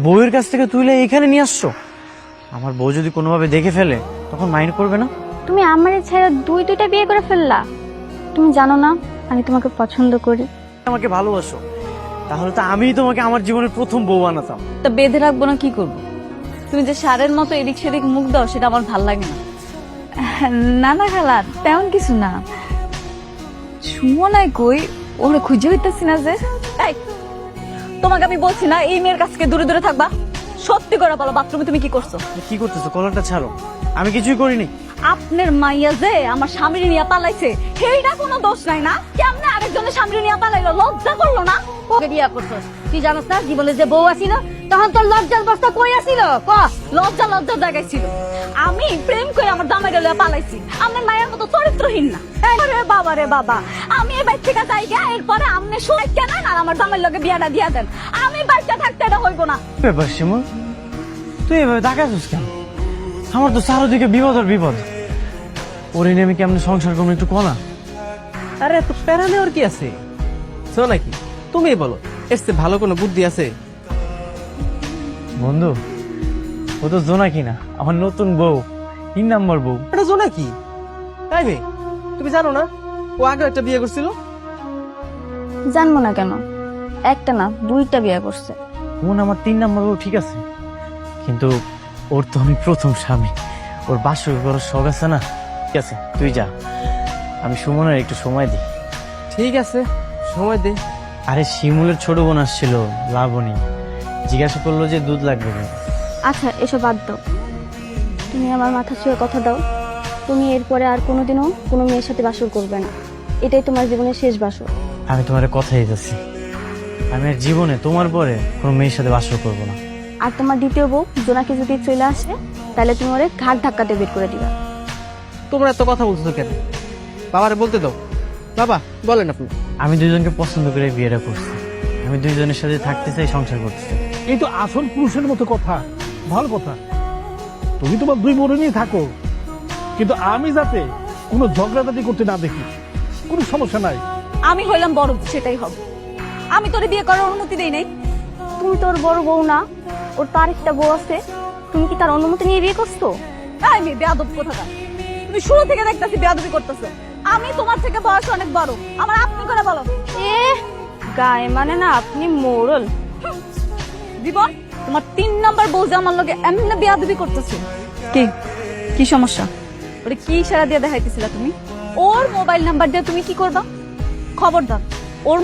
বউয়ের কাছ থেকে তুলে এখানে নিয়ে আসছো। আমার বউ যদি কোনোভাবে দেখে ফেলে তখন মাইন্ড করবে না? তুমি আমার ছেড়ে দুইটা বিয়ে করে ফেললা। তুমি জানো না আমি তোমাকে পছন্দ করি। আমাকে ভালোবাসো তাহলে তো আমিই তোমাকে আমার জীবনের প্রথম বউ বানাতাম। তা বেঁধে রাখবো না কি করবো? তুমি যে সারের মতো এদিক সেদিক মুখ দাও সেটা আমার ভাল লাগে না। না না খালা, তেমন কিছু না। সুমনাই কই, ওরে খুঁজে হইতেছি না যে। এই, তোমাকে আমি বলছি না এই মেয়ের কাছ থেকে দূরে দূরে থাকবা। সত্যি করে বলো, বাথরুমে তুমি কি করছো? কি করতেছো? কলারটা ছাড়ো। আমি কিছুই করিনি। আপনার মাইয়া যে আমার স্বামীর নিয়ে পালাইছে, সেইটা কোনো দোষ নাই না? কেমনে আরেকজনের স্বামীর নিয়ে পালাইলো? লজ্জা করলো না? ওকে বিয়া করছস, তুই জানাস না জীবনে যে বউ আসিল তখন তোর লজ্জার বস্তা কই আসিল? ক লজ্জা লজ্জা জায়গায় ছিল। আমি প্রেম করে আমার জামাই লইয়া পালাইছি। আমার মায়ের মতো চরিত্রহীন না। আরে বাবা রে বাবা, আমি এই বাড়ি থেকে যাই গিয়া, এরপরে আপনি শুনে কেন আর আমার জামাইয়ের লগে বিয়াটা দিয়া দেন। আমি বাড়িতে থাকতে এটা হইব না। ব্যাপার শিমুল, তুই এভাবে তাকাছিস কেন? আমার তো চারদিকে বিপদ আর বিপদ। ওরে নিয়ে আমি কেমনে সংসার করবো একটু কনা? আরে তো প্যারা নেওয়ার কি আছে? শোনো নাকি, তুমি বলো, এর চেয়ে ভালো কোনো বুদ্ধি আছে? বন্ধু, ও তো জোনাকি না, আমার নতুন বউ, 3 নম্বর বউ। এটা জোনাকি? তাই মেয়ে, তুমি জানো না ও আগে একটা বিয়ে করছিল? জানবো না কেন? একটা না, দুইটা বিয়ে করছে। মন আমার 3 নম্বর বউ, ঠিক আছে, কিন্তু ওর তো আমি প্রথম স্বামী। ওর বাসর করার শখ আছে না? ঠিক আছে, তুই যা, আমি সুমনের একটু সময় দিই। ঠিক আছে, সময় দে। আরে শিমুলের ছোট বোন আসছিল, লাবণী, জিজ্ঞাসা করলো যে দুধ লাগবে না। আচ্ছা এসব বাদ দাও। তুমি আমার মাথা ছুঁয়ে কথা দাও, তুমি এরপরে আর কোনোদিনও কোনো মেয়ের সাথে বাসর করবে না। এটাই তোমার জীবনের শেষ বাসর। আমি তোমার কথা দিতেছি, আমি আর জীবনে তোমার পরে কোনো মেয়ের সাথে বাসর করবো না। আর তোমার দ্বিতীয় বউ জোনাকি যদি চলে আসে তাহলে তুমি ওরে ঘাট ধাক্কাতে বের করে দিবা। তোমরা এত কথা বলছো কেন? বাবারে বলতে দাও। বাবা বলেন আপনি। আমি দুইজনকে পছন্দ করে বিয়েটা করছি। আমি দুইজনের সাথে থাকতে চাই, সংসার করতে চাই। এই তো আসল পুরুষের মতো কথা, ভালো কথা। তুমি তোমার দুই বোন নিয়ে থাকো, কিন্তু আমি যাতে কোনো ঝগড়াঝাটি করতে না দেখি, কোনো সমস্যা নাই। আমি হইলাম বড়, সেটাই হবে। আমি তোরে বিয়ে করার অনুমতি দেই নাই। তুমি তোর বড় বউ না, ওর তো আরেকটা বউ আছে। তুমি কি তার অনুমতি নিয়ে বিয়ে করছো? এই মেয়ে বেয়াদব কোথাকার, তুমি শুরু থেকে দেখতেছি বেয়াদবি করতেছো। আমি তোমার থেকে বয়স অনেক বড়, আমার আপনি করে বলো। এ গায়ে মানে না, আপনি মোড়ল। জীবন, তোমার 3 নাম্বার বউ যে আমার লগে এমনি বেয়াদবি করতেছে। কি কি সমস্যা? ওরে কি ইশারা দিয়ে দেখাইতেছিলা তুমি? ওর মোবাইল নাম্বার দিয়ে তুমি কি করবা? খবরদার ওর